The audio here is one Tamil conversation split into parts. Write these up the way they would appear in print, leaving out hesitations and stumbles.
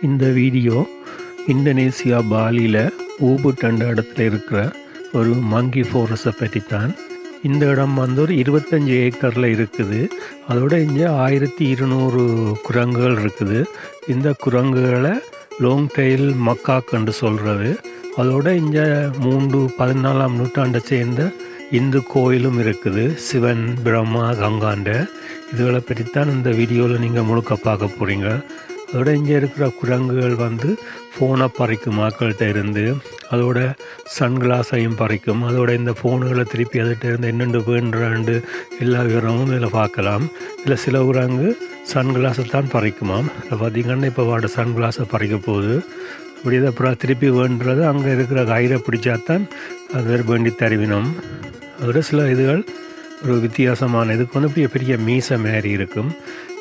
இந்த வீடியோ இந்தோனேசியா பாலியில் ஊபுட் என்ற இடத்துல இருக்கிற ஒரு மங்கி ஃபாரஸ்ட்டை பற்றி தான். இந்த இடம் வந்து ஒரு 25 ஏக்கரில் இருக்குது. அதோட இங்கே 1200 குரங்குகள் இருக்குது. இந்த குரங்குகளை லாங் டெயில் மக்காக் என்று சொல்கிறது. அதோட இங்கே 14ஆம் நூற்றாண்டை சேர்ந்த இந்து கோயிலும் இருக்குது, சிவன், பிரம்மா, கங்காண்ட. இதுகளை பற்றித்தான் இந்த வீடியோவில் நீங்கள் முழுக்க பார்க்க போகிறீங்க. அதோட இங்கே இருக்கிற குரங்குகள் வந்து ஃபோனை பறிக்கும் மக்கள்கிட்ட இருந்து, அதோட சன்கிளாஸையும் பறிக்கும். அதோட இந்த ஃபோனுகளை திருப்பி அதுகிட்ட இருந்து என்னென்று வேண்டாண்டு எல்லா விவரமும் இதில் பார்க்கலாம். இதில் சில குரங்கு சன்கிளாஸை தான் பறிக்குமாம். அதை பார்த்திங்கன்னா இப்போ வாட சன்கிளாஸை பறிக்க போகுது. இப்படி இதை அப்புறம் திருப்பி வேண்டுறது அங்கே இருக்கிற கயிறை பிடிச்சாத்தான் அது வேண்டி தருவினோம். அதோட சில இதுகள் ஒரு வித்தியாசமான இதுக்கு வந்து பெரிய பெரிய மீசை மாரி இருக்கும்.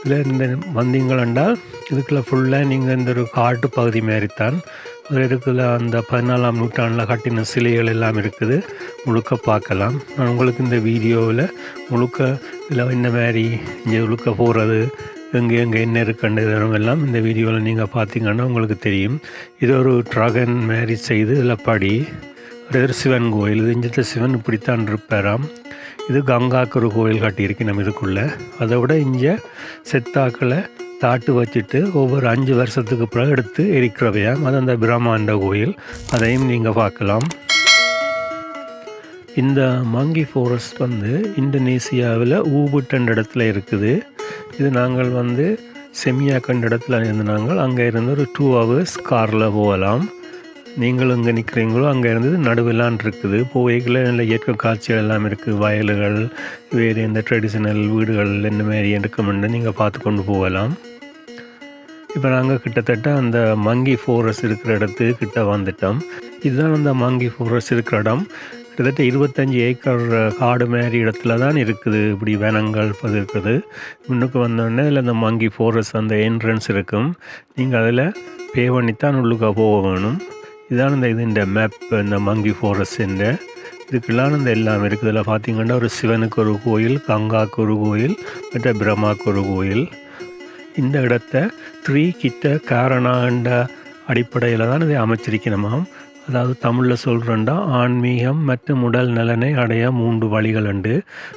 இதில் இந்த வந்தீங்கள் என்றால் இதுக்குள்ள ஃபுல்லாக நீங்கள் இந்த ஒரு காட்டு பகுதி மாரித்தான். அதில் இருக்கிற அந்த 14ஆம் நூற்றாண்டில் கட்டின சிலைகள் எல்லாம் இருக்குது, முழுக்க பார்க்கலாம். நான் உங்களுக்கு இந்த வீடியோவில் முழுக்க இதில் இந்த மாதிரி இங்கே முழுக்க போகிறது எங்கே என்ன இருக்குன்றது எல்லாம் இந்த வீடியோவில் நீங்கள் பார்த்தீங்கன்னா உங்களுக்கு தெரியும். இது ஒரு ட்ராகன் மாரி செய்து இதில் படி ஒரு சிவன் கோயில். இது இஞ்சத்தில் சிவன் இப்படித்தான் இருப்பாராம். இது கங்காக்கு ஒரு கோயில் கட்டியிருக்கு நம்ம இதுக்குள்ளே. அதை விட இங்கே செத்தாக்களை தாட்டு வச்சுட்டு ஒவ்வொரு 5 வருஷத்துக்கு பிறகு எடுத்து எரிக்கிறவையாம். அது அந்த பிரம்மாண்ட கோயில், அதையும் நீங்கள் பார்க்கலாம். இந்த மங்கி ஃபாரஸ்ட் வந்து இந்தோனேசியாவில் ஊபுட் என்ற இடத்துல இருக்குது. இது நாங்கள் வந்து செமியா கண்ட இடத்துல இருந்தாங்க. அங்கே இருந்து ஒரு 2 hours காரில் போகலாம். நீங்கள் எங்கே நிற்கிறீங்களோ அங்கே இருந்து நடுவிலான் இருக்குது. போய்களை நல்ல இயற்கை காட்சிகள் எல்லாம் இருக்குது, வயல்கள், வேறு இந்த ட்ரெடிஷ்னல் வீடுகள் என்ன மாரி இருக்குமென்று நீங்கள் பார்த்து கொண்டு போகலாம். இப்போ நாங்கள் கிட்டத்தட்ட அந்த மங்கி ஃபாரஸ்ட் இருக்கிற இடத்துக்கு கிட்ட வந்துட்டோம். இதுதான் அந்த மங்கி ஃபாரஸ்ட் இருக்கிற இடம். கிட்டத்தட்ட 25 ஏக்கர் காடு மாரி இடத்துல தான் இருக்குது. இப்படி வனங்கள் இருக்குது. முன்னுக்கு வந்தோடனே இல்லை அந்த மங்கி ஃபாரஸ்ட் அந்த என்ட்ரன்ஸ் இருக்கும். நீங்கள் அதில் பே பண்ணித்தான் உள்ளுக்க போக வேணும். இதான் இந்த மேப், இந்த மங்கி ஃபாரஸ்ட் இதுக்கெல்லாம் இந்த எல்லாம் இருக்குது. இதில் பார்த்திங்கன்னா ஒரு சிவனுக்கு ஒரு கோயில், கங்காக்கு ஒரு கோயில், மற்ற பிரம்மாவுக்கு ஒரு கோயில். இந்த இடத்த 3 கிட்ட காரணாண்ட அடிப்படையில் தான் இதை அமைச்சிருக்கணுமாம். அதாவது தமிழில் சொல்கிறேன்டா, ஆன்மீகம் மற்றும் உடல் நலனை அடைய 3 வழிகள் உண்டு.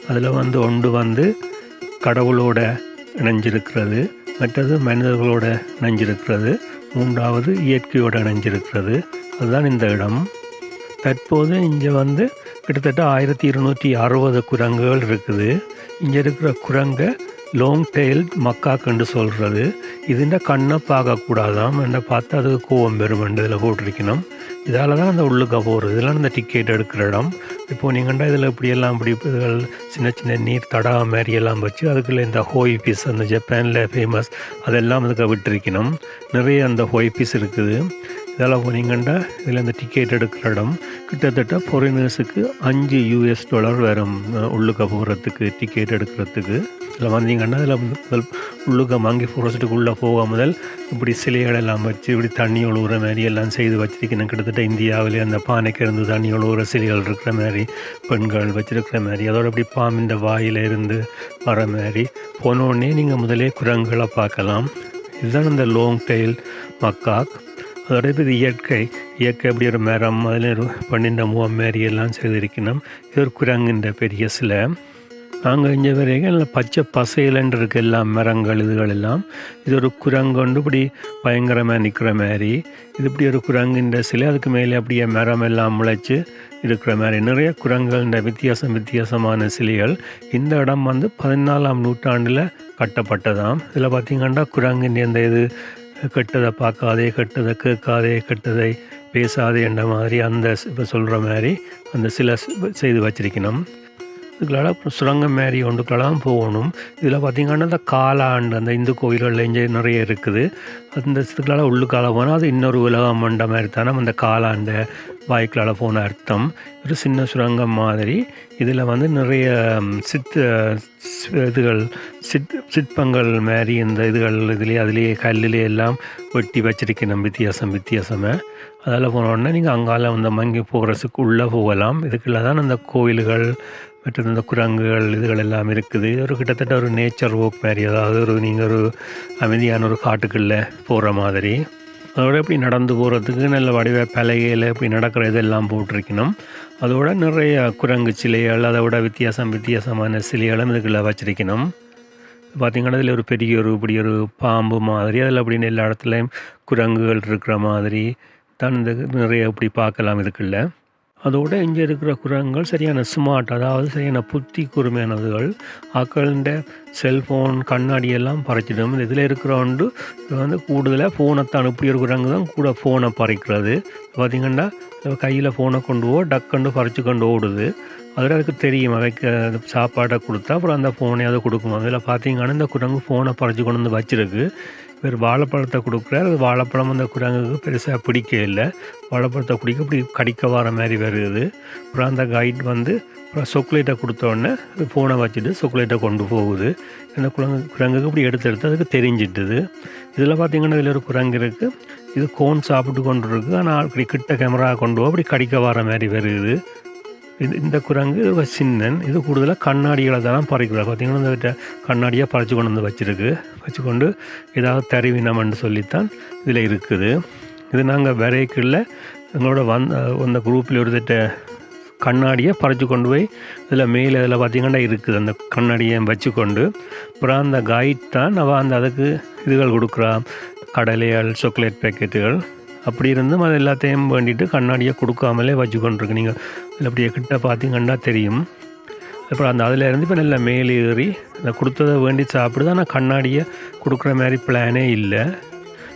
அதில் வந்து ஒன்று வந்து கடவுளோட இணைஞ்சிருக்கிறது, மற்றது மனிதர்களோட இணைஞ்சிருக்கிறது, 3வது இயற்கையோடு இணைஞ்சிருக்கிறது. அதுதான் இந்த இடம். தற்போது இங்கே வந்து கிட்டத்தட்ட 1260 குரங்குகள் இருக்குது. இங்கே இருக்கிற குரங்கை லாங் டெயில் மக்காக் என்று சொல்கிறது. இதுண்ட கண்ணை பார்க்கக்கூடாதாம், என்னை பார்த்து அதுக்கு கோவம் பெறுமெண்டு இதில் போட்டிருக்கணும். இதால் தான் அந்த உள்ளுக்க போகிறது. இதெல்லாம் இந்த டிக்கெட் எடுக்கிற இடம். இப்போது நீங்கள்டா இதில் இப்படியெல்லாம் இதுகள் சின்ன சின்ன நீர் தடாகம் மாரி எல்லாம் வச்சு அதுக்குள்ளே இந்த ஹோய் பீஸ், அந்த ஜப்பானில் ஃபேமஸ், அதெல்லாம் அதுக்கு விட்டுருக்கணும். நிறைய அந்த ஹோய் பீஸ் இருக்குது. இதெல்லாம் போனீங்கன்னா இதில் இந்த டிக்கெட் எடுக்கிற இடம். கிட்டத்தட்ட ஃபாரினர்ஸுக்கு $5 வரும் உள்ளுக்க போகிறதுக்கு, டிக்கெட் எடுக்கிறதுக்கு. இதில் வந்தீங்கன்னா இதில் முதல் உள்ளுக்க மங்கி ஃபாரஸ்ட்டுக்கு உள்ளே போக முதல் இப்படி சிலைகள் எல்லாம் வச்சு இப்படி தண்ணி ஒழுகுற மாதிரி எல்லாம் செய்து வச்சிருக்கணும். கிட்டத்தட்ட இந்தியாவிலே அந்த பானைக்கு இருந்து தண்ணி ஒழுகுற சிலைகள் இருக்கிற மாதிரி, பெண்கள் வச்சிருக்கிற மாதிரி, அதோட இப்படி பாம்பின் வாயில் இருந்து வர மாதிரி போனோடனே நீங்கள் முதலே குரங்குகளை பார்க்கலாம். இதுதான் இந்த லாங் டெயில் மக்காக். அதோட இது இயற்கை அப்படி ஒரு மரம், அதில் ஒரு பண்ணின்ற முகம் மாரி எல்லாம் செய்திருக்கணும். இது ஒரு குரங்குன்ற பெரிய சிலை. நாங்கள் இங்கே வரைக்கும் இல்லை பச்சை பசையிலன்று இருக்க எல்லாம் மரங்கள் இதுகள் எல்லாம். இது ஒரு குரங்கு கொண்டு இப்படி பயங்கரமாக நிற்கிற மாதிரி. இது இப்படி ஒரு குரங்குன்ற சிலை, அதுக்கு மேலே அப்படியே மரம் எல்லாம் முளைச்சி இருக்கிற மாதிரி நிறைய குரங்குன்ற வித்தியாசமான சிலைகள். இந்த இடம் வந்து 14ஆம் நூற்றாண்டில் கட்டப்பட்டதாம். இதில் பார்த்திங்கன்னா குரங்குன்ற இந்த இது கெட்டதை பார்க்காதே, கெட்டதை கேட்காதே, கெட்டதை பேசாதே என்ற மாதிரி அந்த இப்போ சொல்கிற மாதிரி அந்த சில செய்து வச்சிருக்கணும். இதுக்களால் சுரங்கம் மாரி ஒன்றுக்கெல்லாம் போகணும். இதில் பார்த்திங்கன்னா அந்த காலாண்டு அந்த இந்து கோயில்களில் இங்கே நிறைய இருக்குது. அந்த இதுக்களால் உள்ளுக்கால போனால் அது இன்னொரு உலகம் மண்ட மாதிரி தானே அந்த காலாண்ட வாய்க்களால் போன அர்த்தம். ஒரு சின்ன சுரங்கம் மாதிரி. இதில் வந்து நிறைய சிற்பங்கள் மாதிரி இந்த இதுகள் அதுலேயே கல்லிலே எல்லாம் வெட்டி வச்சிருக்கணும் வித்தியாசமாக. அதில் போனோடனே நீங்கள் அங்கால அந்த மங்கி போகிறதுக்கு உள்ளே போகலாம். இதுக்குள்ளே தான் அந்த கோயில்கள் மற்றது இந்த குரங்குகள் இதுகள் எல்லாம் இருக்குது. ஒரு கிட்டத்தட்ட ஒரு நேச்சர் வாக் மாதிரி, அதாவது நீங்கள் ஒரு அமைதியான ஒரு காட்டுக்குள்ளே போகிற மாதிரி. அதோட இப்படி நடந்து போகிறதுக்கு நல்ல வடிவ பலகையில் இப்படி நடக்கிற இதெல்லாம் போட்டிருக்கணும். அதோட நிறைய குரங்கு சிலைகள், அதை விட வித்தியாசமான சிலைகளும் இதுக்குள்ளே வச்சிருக்கணும். பார்த்திங்கன்னா இதில் ஒரு பெரிய இப்படி ஒரு பாம்பு மாதிரி, அதில் அப்படின்னு எல்லா இடத்துலையும் குரங்குகள் இருக்கிற மாதிரி தான் இந்த நிறைய இப்படி பார்க்கலாம் இதுக்குள்ள. அதோட இங்கே இருக்கிற குரங்குகள் சரியான ஸ்மார்ட், அதாவது சரியான புத்தி கூர்மையானதுகள். ஆக்களின் செல்ஃபோன் கண்ணாடியெல்லாம் பறிச்சிடும். இதில் இருக்கிறவண்டு வந்து கூடுதலாக ஃபோனைத்தான், இப்படி ஒரு குரங்கு தான் கூட ஃபோனை பறிக்கிறது. பார்த்திங்கன்னா கையில் ஃபோனை கொண்டு டக்குண்டு பறித்து கொண்டு ஓடுது. அதில் அதுக்கு தெரியும், அவைக்கு சாப்பாடை கொடுத்தா அப்புறம் அந்த ஃபோனை அதை கொடுக்கும். அதில் பார்த்திங்கன்னா இந்த குரங்கு ஃபோனை பறித்து கொண்டு வந்து வச்சுருக்கு. வேறு வாழைப்பழத்தை கொடுக்குறாரு. அது வாழைப்பழம் அந்த குரங்குக்கு பெருசாக பிடிக்க இல்லை. வாழைப்பழத்தை குடிக்க இப்படி கடிக்க வர மாதிரி வருது. அப்புறம் அந்த கைட் வந்து அப்புறம் சாக்லேட்டை கொடுத்தோடனே ஃபோனை வச்சுட்டு சாக்லேட்டை கொண்டு போகுது. அந்த குரங்குக்கு இப்படி எடுத்து அதுக்கு தெரிஞ்சிட்டுது. இதில் பார்த்திங்கன்னா இதில் ஒரு குரங்கு இருக்குது. இது கோன் சாப்பிட்டு கொண்டு இருக்குது. ஆனால் இப்படி கிட்ட கேமரா கொண்டு போய் அப்படி கடிக்க வர மாதிரி வருது. இந்த குரங்கு சின்னன். இது கூடுதலாக கண்ணாடிகளை தான் பறிக்கிறார். பார்த்திங்கன்னா இந்த கண்ணாடியாக பறித்து கொண்டு வந்து வச்சுக்கொண்டு ஏதாவது தருவினம்னு சொல்லித்தான் இதில் இருக்குது. இது நாங்கள் வரைக்குள்ள எங்களோட அந்த குரூப்பில் ஒரு கண்ணாடியை பறித்து கொண்டு போய் இதில் மேலே இதில் பார்த்திங்கன்னா இருக்குது. அந்த கண்ணாடியை வச்சுக்கொண்டு அப்புறம் அந்த கைட் தான் அவள் அந்த அதுக்கு இதுகள் கொடுக்குறா, கடலைகள், சாக்லேட் பேக்கெட்டுகள். அப்படி இருந்தும் அது எல்லாத்தையும் வேண்டிட்டு கண்ணாடியை கொடுக்காமலே வச்சு கொண்டிருக்கு. நீங்கள் அதில் அப்படியே கிட்ட பார்த்திங்கன்னா தெரியும். அப்புறம் அந்த அதில் இருந்து இப்போ நல்லா மேலே ஏறி அந்த கொடுத்ததை வேண்டி சாப்பிடுது. ஆனால் கண்ணாடியை கொடுக்குற மாதிரி பிளானே இல்லை.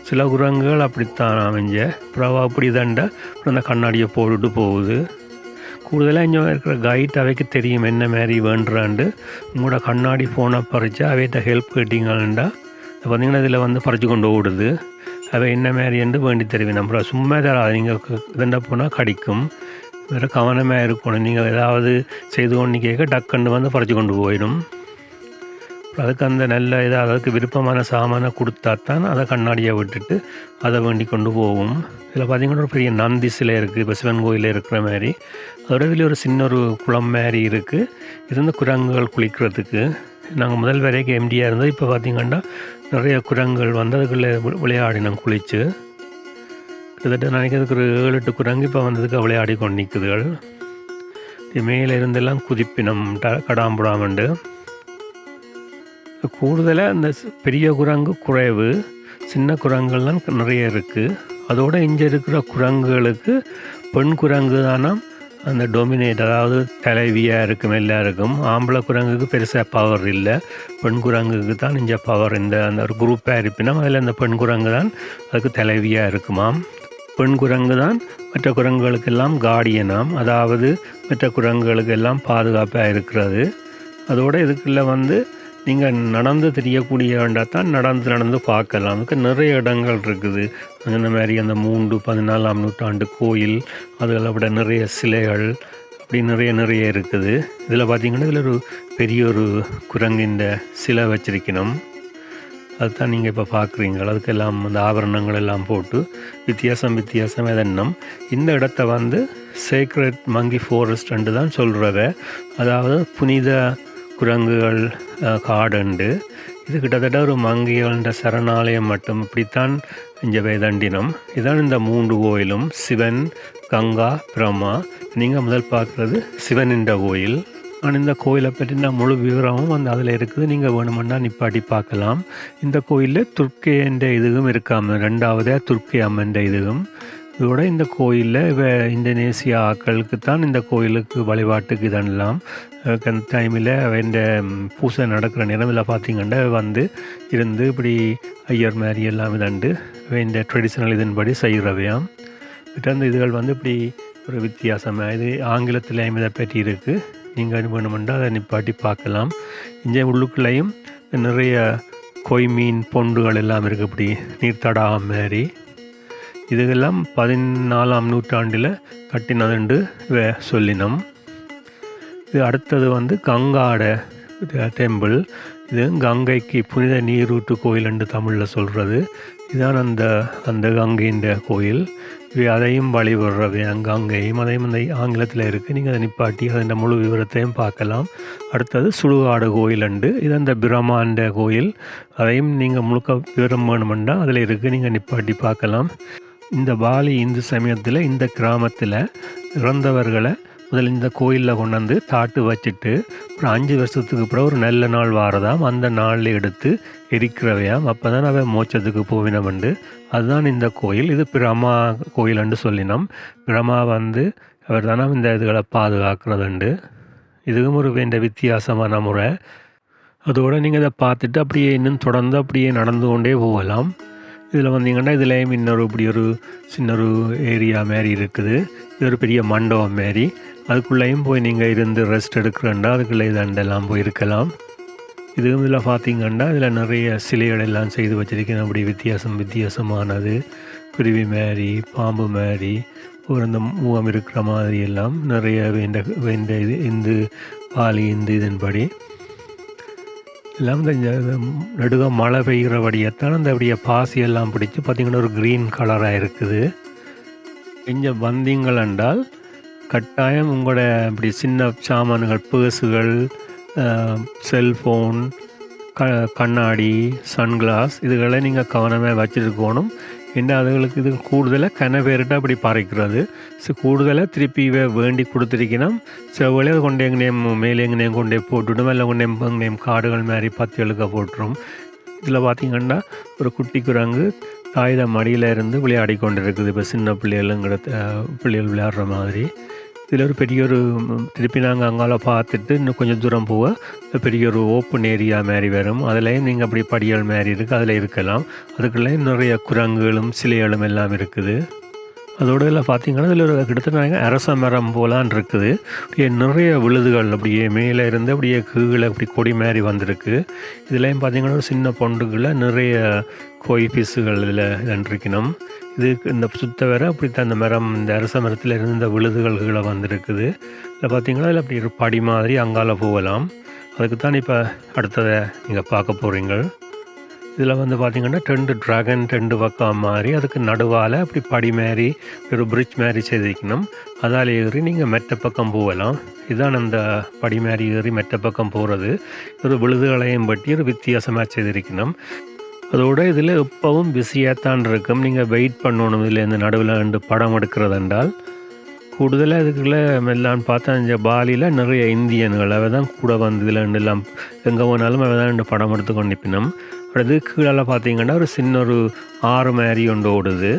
சில குரங்குகள் அப்படித்தான் அமைஞ்ச அப்புறம் அப்படி தாண்டா அப்புறம் அந்த கண்ணாடியை போட்டுட்டு போகுது. கூடுதலாக இங்கே இருக்கிற கைட் அவைக்கு தெரியும் என்ன மாதிரி வேண்டுறாண்டு. உங்களோட கண்ணாடி ஃபோனை பறித்து அவைகிட்ட ஹெல்ப் கேட்டிங்கள்டா பார்த்திங்கன்னா இதில் வந்து பறித்து கொண்டு ஓடுது. அவை என்ன மாதிரி என்று வேண்டி தெரியும். நம்ம சும்மா தராது, நீங்கள் இதண்டா போனால் கடிக்கும். வேறு கவனமாக இருக்கணும். நீங்கள் ஏதாவது செய்து கொண்டு கேட்க டக்குன்னு வந்து பறித்து கொண்டு போயிடும். அதுக்கு அந்த நல்ல இதாக அதுக்கு விருப்பமான சாமானை கொடுத்தா தான் அதை கண்ணாடியை விட்டுட்டு அதை வேண்டி கொண்டு போகும். இதில் பார்த்திங்கன்னா ஒரு பெரிய நந்தி சிலை இருக்குது, இப்போ சிவன் கோயிலில் இருக்கிற மாதிரி. அதோட இதில் ஒரு சின்ன ஒரு குளம் மாதிரி இருக்குது. இது குரங்குகள் குளிக்கிறதுக்கு. நாங்கள் முதல் வரைக்கும் எம்டியாக இருந்தது. இப்போ பார்த்திங்கன்னா நிறைய குரங்குகள் வந்து அதுக்குள்ளே விளையாடினோம் குளித்து. கிட்டத்தட்ட நினைக்கிறதுக்கு ஒரு 7-8 குரங்கு இப்போ வந்ததுக்கு விளையாடி கொண்டு நிற்குதுகள். மேலே இருந்தெல்லாம் குதிப்பினம் கடாம்புடாமண்டு. கூடுதலாக இந்த பெரிய குரங்கு குறைவு, சின்ன குரங்குகள்லாம் நிறைய இருக்குது. அதோடு இங்கே இருக்கிற குரங்குகளுக்கு பெண் குரங்கு தானா அந்த டொமினேட், அதாவது தலைவியாக இருக்கும் எல்லாருக்கும். ஆம்பளை குரங்குக்கு பெருசாக பவர் இல்லை, பெண் குரங்குக்கு தான் இங்கே பவர். அந்த ஒரு குரூப்பாக இருப்பினும் அதில் அந்த பெண் குரங்கு தான் அதுக்கு தலைவியாக இருக்குமாம். பெண் குரங்கு தான் மற்ற குரங்குகளுக்கெல்லாம் கார்டியனாம், அதாவது மற்ற குரங்குகளுக்கெல்லாம் பாதுகாப்பாக இருக்கிறது. அதோடு இதுக்குள்ளே வந்து நீங்கள் நடந்து தெரியக்கூடிய வேண்டாத்தான் நடந்து பார்க்கலாம். அதுக்கு நிறைய இடங்கள் இருக்குது. அந்த மாதிரி அந்த 3-14ஆம் நூற்றாண்டு கோயில், அதில் விட நிறைய சிலைகள், அப்படி நிறைய இருக்குது. இதில் பார்த்திங்கன்னா இதில் ஒரு பெரிய ஒரு குரங்கின் சிலை வச்சிருக்கணும். அதுதான் நீங்கள் இப்போ பார்க்குறீங்க. அதுக்கெல்லாம் அந்த ஆபரணங்கள் எல்லாம் போட்டு வித்தியாசம் எதன்னம். இந்த இடத்த வந்து சேக்ரெட் மங்கி ஃபாரஸ்ட் தான் சொல்கிறத, அதாவது புனித குரங்குகள் காடுண்டு. இது கிட்டத்தட்ட ஒரு மங்கியல்ன்ற சரணாலயம் மட்டும். இப்படித்தான் இங்கே வேதண்டினம். இதான் இந்த 3 கோயிலும், சிவன், கங்கா, பிரம்மா. நீங்கள் முதல் பார்க்குறது சிவனின் கோயில். ஆனால் இந்த கோயிலை பற்றி நான் முழு விவரமும் வந்து அதில் இருக்குது. நீங்கள் வேணுமென்னா நிப்பாட்டி பார்க்கலாம். இந்த கோயிலில் துர்க்கை என்ற இதுவும் இருக்காம, 2வது துர்க்கை அம்மன் இதுவும். இதோட இந்த கோயிலில் இந்தோனேசியா ஆக்களுக்கு தான் இந்த கோயிலுக்கு வழிபாட்டுக்கு இதெல்லாம் அந்த டைமில் இந்த பூசை நடக்கிற நேரமில் பார்த்திங்கன்னா வந்து இருந்து இப்படி ஐயர் மாதிரி எல்லாம் இதண்டு இந்த ட்ரெடிஷ்னல் இதன்படி செய்கிறவையாம். கிட்ட இதுகள் வந்து இப்படி ஒரு வித்தியாசமாக இது ஆங்கிலத்திலையும் இதை பற்றி இருக்குது. நீங்கள் வேணுமெண்டா அதை நிப்பாட்டி பார்க்கலாம். இங்கே உள்ளுக்குள்ளேயும் நிறைய கொய் மீன் பொண்டுகள் எல்லாம் இருக்குது, இப்படி நீர் தடாகம் மாதிரி. இதுகெல்லாம் 14ஆம் நூற்றாண்டில் கட்டினதுண்டு சொல்லினோம். இது அடுத்தது வந்து கங்காட டெம்பிள். இது கங்கைக்கு புனித நீரூற்று கோயில் என்று தமிழில் சொல்கிறது. இதுதான் அந்த அந்த கங்கையின் கோயில். இவை அதையும் வழிபடுறவை அங்கேயும் அதையும் அந்த ஆங்கிலத்தில் இருக்குது. நீங்கள் அதை நிப்பாட்டி அதன் முழு விவரத்தையும் பார்க்கலாம். அடுத்தது சுடுகாடு கோயில் உண்டு. இது அந்த பிரம்மாண்ட கோயில். அதையும் நீங்கள் முழுக்க விவரம் வேணுமெண்டா அதில் இருக்குது, நீங்கள் நிப்பாட்டி பார்க்கலாம். இந்த பாலி இந்து சமயத்தில் இந்த கிராமத்தில் இறந்தவர்களை முதல்ல இந்த கோயிலில் கொண்டாந்து தாட்டு வச்சுட்டு அப்புறம் 5 வருஷத்துக்கு அப்புறம் ஒரு நல்ல நாள் வாரதாம், அந்த நாளில் எடுத்து எரிக்கிறவையாம். அப்போ தான் அவன் மோட்சத்துக்கு போவினவண்டு. அதுதான் இந்த கோயில். இது பிரம்மா கோயில்னு சொல்லினோம். பிரம்மா அவர் தானே இந்த இதுகளை பாதுகாக்கிறதுண்டு. இதுவும் ஒரு வேண்ட வித்தியாசமான முறை. அதோடு நீங்கள் இதை பார்த்துட்டு அப்படியே இன்னும் தொடர்ந்து அப்படியே நடந்து கொண்டே போகலாம். இதில் வந்தீங்கன்னா இதுலேயும் இப்படி ஒரு சின்ன ஒரு ஏரியா மாரி இருக்குது. இது ஒரு பெரிய மண்டபம் மாரி. அதுக்குள்ளேயும் போய் நீங்கள் இருந்து ரெஸ்ட் எடுக்கிறேன்டா அதுக்குள்ளே இதெல்லாம் போய் இருக்கலாம். இதுவும் இதில் பார்த்தீங்கன்னா இதில் நிறைய சிலைகள் எல்லாம் செய்து வச்சுருக்கேன். அப்படி வித்தியாசமானது குருவி மாரி, பாம்பு மாரி, ஒரு இந்த மூகம் இருக்கிற மாதிரி எல்லாம் நிறைய வேண்ட இது இந்து பாலி இந்து இதன்படி எல்லாம் இந்த நடுக மழை பெய்கிறபடியத்தான் அந்த அப்படியே பாசியெல்லாம் பிடிச்சி பார்த்திங்கன்னா ஒரு க்ரீன் கலராக இருக்குது. இங்கே வந்தீங்கள் என்றால் கட்டாயம் உங்களோட இப்படி சின்ன சாமான்கள், பேர்ஸுகள், செல்ஃபோன், கண்ணாடி, சன்கிளாஸ் இதுகளை நீங்கள் கவனமாக வச்சுருக்கணும். என்ன அதுகளுக்கு இது கூடுதலாக கனவேறிட்டு அப்படி பறைக்கிறது. கூடுதலாக திருப்பி வேண்டி கொடுத்துருக்கணும். சில வேலையை அது கொண்டே எங்கேயும் மேலே எங்கேயும் கொண்டே போட்டுவிடும், இல்லை எங்கேயும் காடுகள் மாதிரி பற்றி எழுக்க போட்டுரும். இதில் பார்த்திங்கன்னா ஒரு குட்டி குரங்கு தாயுத மடியில் இருந்து விளையாடி கொண்டு இருக்குது. இப்போ சின்ன பிள்ளைகள் விளையாடுற மாதிரி. இதில் ஒரு பெரிய ஒரு திருப்பி நாங்கள் அங்கால பார்த்துட்டு இன்னும் கொஞ்சம் தூரம் போக பெரிய ஒரு ஓப்பன் ஏரியா மாரி வரும். அதுலேயும் நீங்கள் அப்படி படிகள் மாரி இருக்குது, அதில் இருக்கலாம். அதுக்குள்ளேயும் நிறைய குரங்குகளும் சிலைகளும் எல்லாம் இருக்குது. அதோடு இதில் பார்த்திங்கன்னா இதில் ஒரு கிட்டத்தட்ட அரச மரம் போலான் இருக்குது. அப்படியே நிறைய விழுதுகள் அப்படியே மேலே இருந்து அப்படியே கீழே அப்படி கொடி மாரி வந்திருக்கு. இதுலேயும் பார்த்திங்கன்னா ஒரு சின்ன பொண்டுகளில் நிறைய கோய் பீஸுகள் இதில் இருக்கணும். இதுக்கு இந்த சுத்த வேற அப்படித்தான் அந்த மரம், இந்த அரச மரத்தில் இருந்து இந்த விழுதுகள் கீழே வந்திருக்குது. இதில் பார்த்திங்கன்னா இதில் அப்படி ஒரு படி மாதிரி அங்கால போகலாம். அதுக்கு தான் இப்போ அடுத்ததை நீங்கள் பார்க்க போகிறீங்க. இதில் பார்த்திங்கன்னா 2 ட்ராகன் 2 பக்கம் மாதிரி அதுக்கு நடுவால் அப்படி படி மாதிரி ஒரு பிரிட்ஜ் மாதிரி செய்திருக்கணும். அதால் ஏறி நீங்கள் மெட்ட பக்கம் போகலாம். இதுதான் அந்த படி மாதிரி ஏறி மெட்ட பக்கம் போகிறது. ஒரு விழுதுகளையும் பற்றி ஒரு வித்தியாசமாக செய்திருக்கணும். அதோடு இதில் எப்பவும் பிஸியாக தான் இருக்கும். நீங்கள் வெயிட் பண்ணணும். இதில் இந்த நடுவில் 2 படம் எடுக்கிறது என்றால் கூடுதலாக இதுக்குள்ளே எல்லாம் பார்த்தா இந்த பாலியில் நிறைய இந்தியன்கள் அவை தான் கூட இதில் எல்லாம் எங்கே போனாலும் அவை தான் 2 படம் எடுத்து கொண்டு நிற்பினோம். அடுத்து கீழே பார்த்தீங்கன்னா ஒரு சின்ன ஒரு ஆறு மாதிரி ஒன்று ஓடுது.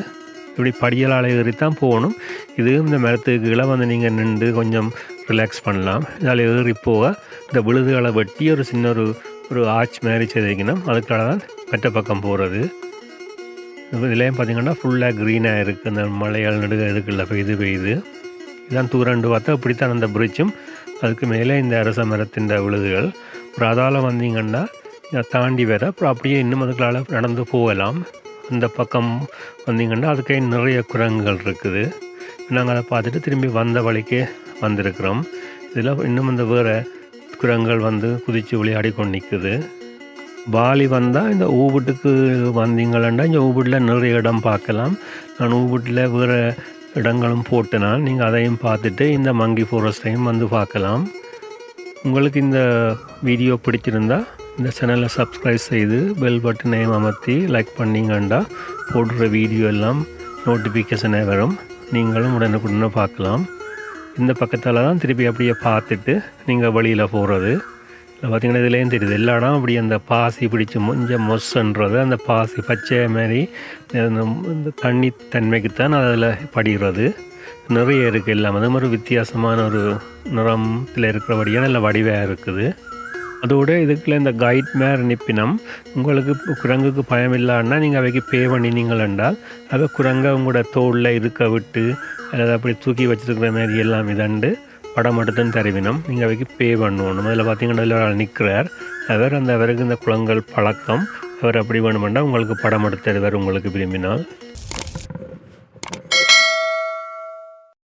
இப்படி படியலால் ஏறித்தான் போகணும். இது இந்த மரத்துக்கு கீழே நீங்கள் நின்று கொஞ்சம் ரிலாக்ஸ் பண்ணலாம். இதால் ஏறி போக இந்த விழுதுகளை வெட்டி ஒரு சின்ன ஒரு ஆர்ச் மாதிரி செய்திக்கணும். அதுக்காக தான் மற்ற பக்கம் போகிறது. இதுலேயும் பார்த்திங்கன்னா ஃபுல்லாக க்ரீனாக இருக்குது. அந்த மலையால் நடுக இதுக்குள்ள பெய்யுது. இதான் தூரண்டு பார்த்தா இப்படித்தான் அந்த பிரிட்ஜும் அதுக்கு மேலே இந்த அரச மரத்தின் விழுதுகள். அப்புறம் அதால் வந்தீங்கன்னா தாண்டி வேற அப்புறம் அப்படியே இன்னும் அதுக்களால் நடந்து போகலாம். அந்த பக்கம் வந்தீங்கன்னா அதுக்கே நிறைய குரங்குகள் இருக்குது. நாங்கள் அதை பார்த்துட்டு திரும்பி வந்த வழிக்கே வந்திருக்கிறோம். இதில் இன்னும் இந்த வேறு குரங்குகள் குதித்து விளையாடி கொண்டு நிற்குது. பாலி வந்தால் இந்த ஊபுட்டுக்கு வந்தீங்களா இந்த ஊபுட்டில் நிறைய இடம் பார்க்கலாம். நான் ஊபுட்டில் வேறு இடங்களும் போட்டேனால் நீங்கள் அதையும் பார்த்துட்டு இந்த மங்கி ஃபாரஸ்ட்டையும் பார்க்கலாம். உங்களுக்கு இந்த வீடியோ பிடிச்சிருந்தா இந்த சேனலை சப்ஸ்கிரைப் செய்து பெல் பட்டனையும் அமர்த்தி லைக் பண்ணிங்கண்டா போடுற வீடியோ எல்லாம் நோட்டிஃபிகேஷனே வரும். நீங்களும் உடனுக்குடனே பார்க்கலாம். இந்த பக்கத்தால் தான் திருப்பி அப்படியே பார்த்துட்டு நீங்கள் வழியில் போகிறது. பார்த்திங்கன்னா இதுலேயும் தெரியுது எல்லா இடம் அப்படி அந்த பாசி பிடிச்சி கொஞ்சம் மொஸ்ன்றது அந்த பாசி பச்சை மாதிரி இந்த தண்ணி தன்மைக்குத்தான் அதில் படிகிறது. நிறைய இருக்குது எல்லாம். அது மாதிரி வித்தியாசமான ஒரு நிறத்தில் இருக்கிறபடியாக நல்ல வடிவாக இருக்குது. அதோடு இதுக்குள்ள இந்த கைட் மேர் நிப்பினம் உங்களுக்கு குரங்குக்கு பயம் இல்லான்னா நீங்கள் அவைக்கு பே பண்ணினீங்கள் என்றால் அதை குரங்கை உங்களோட தோளில் இருக்க விட்டு அல்லது அப்படி தூக்கி வச்சுருக்கிற மாதிரி எல்லாம் இதண்டு படம் எடுத்துன்னு தருவினம். நீங்கள் அவைக்கு பே பண்ணணும். அதில் பார்த்திங்கன்னா அதில் நிற்கிறார் அவர். அவருக்கு இந்த குளங்கள் பழக்கம். அவர் அப்படி வேணுமெண்டா உங்களுக்கு படம் எடுத்து தருவார் உங்களுக்கு விரும்பினால்.